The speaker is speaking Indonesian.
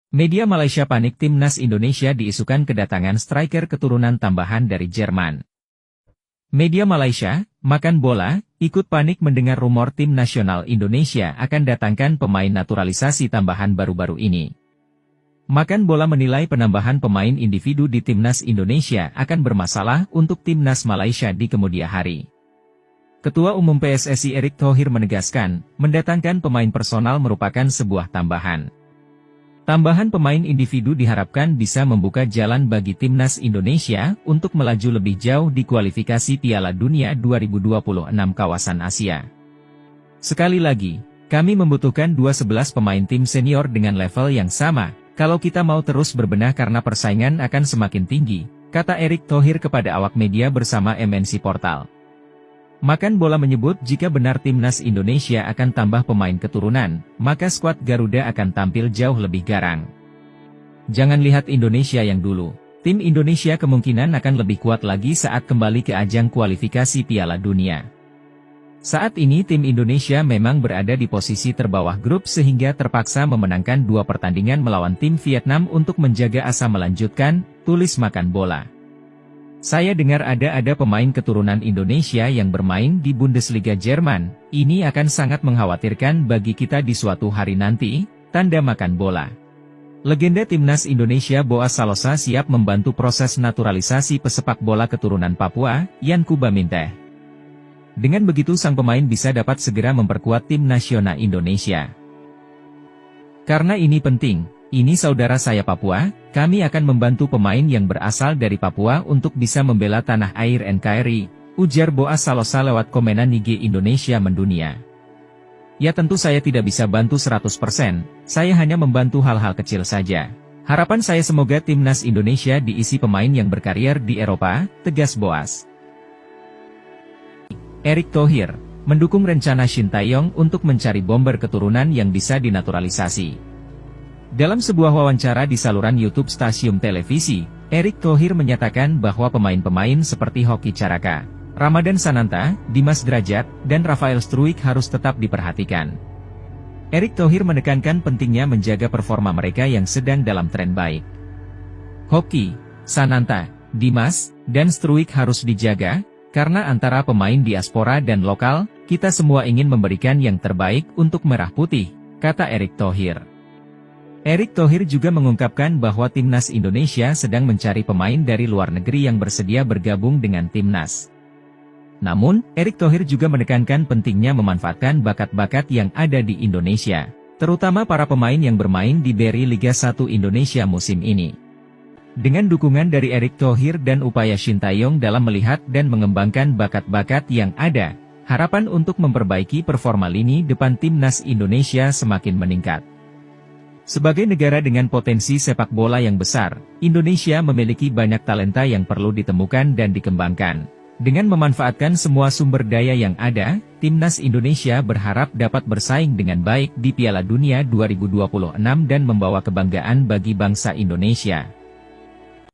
Media Malaysia panik timnas Indonesia diisukan kedatangan striker keturunan tambahan dari Jerman. Media Malaysia, Makan Bola, ikut panik mendengar rumor tim nasional Indonesia akan datangkan pemain naturalisasi tambahan baru-baru ini. Makan Bola menilai penambahan pemain individu di timnas Indonesia akan bermasalah untuk timnas Malaysia di kemudian hari. Ketua Umum PSSI Erick Thohir menegaskan, mendatangkan pemain personal merupakan sebuah tambahan. Tambahan pemain individu diharapkan bisa membuka jalan bagi timnas Indonesia untuk melaju lebih jauh di kualifikasi Piala Dunia 2026 kawasan Asia. Sekali lagi, kami membutuhkan 11 pemain tim senior dengan level yang sama, kalau kita mau terus berbenah karena persaingan akan semakin tinggi, kata Erick Thohir kepada awak media bersama MNC Portal. Makan Bola menyebut jika benar timnas Indonesia akan tambah pemain keturunan, maka skuad Garuda akan tampil jauh lebih garang. Jangan lihat Indonesia yang dulu, tim Indonesia kemungkinan akan lebih kuat lagi saat kembali ke ajang kualifikasi Piala Dunia. Saat ini tim Indonesia memang berada di posisi terbawah grup sehingga terpaksa memenangkan 2 pertandingan melawan tim Vietnam untuk menjaga asa melanjutkan, tulis Makan Bola. Saya dengar ada pemain keturunan Indonesia yang bermain di Bundesliga Jerman, ini akan sangat mengkhawatirkan bagi kita di suatu hari nanti, tanda Makan Bola. Legenda timnas Indonesia Boas Salosa siap membantu proses naturalisasi pesepak bola keturunan Papua, Yankuba Minteh. Dengan begitu sang pemain bisa dapat segera memperkuat tim nasional Indonesia. Karena ini penting, ini saudara saya Papua, kami akan membantu pemain yang berasal dari Papua untuk bisa membela tanah air NKRI, ujar Boas Salosa lewat komenan IG Indonesia Mendunia. Ya tentu saya tidak bisa bantu 100%, saya hanya membantu hal-hal kecil saja. Harapan saya semoga timnas Indonesia diisi pemain yang berkarier di Eropa, tegas Boas. Erick Thohir, mendukung rencana Shin Tae-yong untuk mencari bomber keturunan yang bisa dinaturalisasi. Dalam sebuah wawancara di saluran YouTube stasiun televisi, Erick Thohir menyatakan bahwa pemain-pemain seperti Hoki Caraka, Ramadan Sananta, Dimas Drajat, dan Rafael Struijk harus tetap diperhatikan. Erick Thohir menekankan pentingnya menjaga performa mereka yang sedang dalam tren baik. Hoki, Sananta, Dimas, dan Struijk harus dijaga, karena antara pemain diaspora dan lokal, kita semua ingin memberikan yang terbaik untuk Merah Putih, kata Erick Thohir. Erick Thohir juga mengungkapkan bahwa timnas Indonesia sedang mencari pemain dari luar negeri yang bersedia bergabung dengan timnas. Namun, Erick Thohir juga menekankan pentingnya memanfaatkan bakat-bakat yang ada di Indonesia, terutama para pemain yang bermain di BRI Liga 1 Indonesia musim ini. Dengan dukungan dari Erick Thohir dan upaya Shin Tae-yong dalam melihat dan mengembangkan bakat-bakat yang ada, harapan untuk memperbaiki performa lini depan timnas Indonesia semakin meningkat. Sebagai negara dengan potensi sepak bola yang besar, Indonesia memiliki banyak talenta yang perlu ditemukan dan dikembangkan. Dengan memanfaatkan semua sumber daya yang ada, timnas Indonesia berharap dapat bersaing dengan baik di Piala Dunia 2026 dan membawa kebanggaan bagi bangsa Indonesia.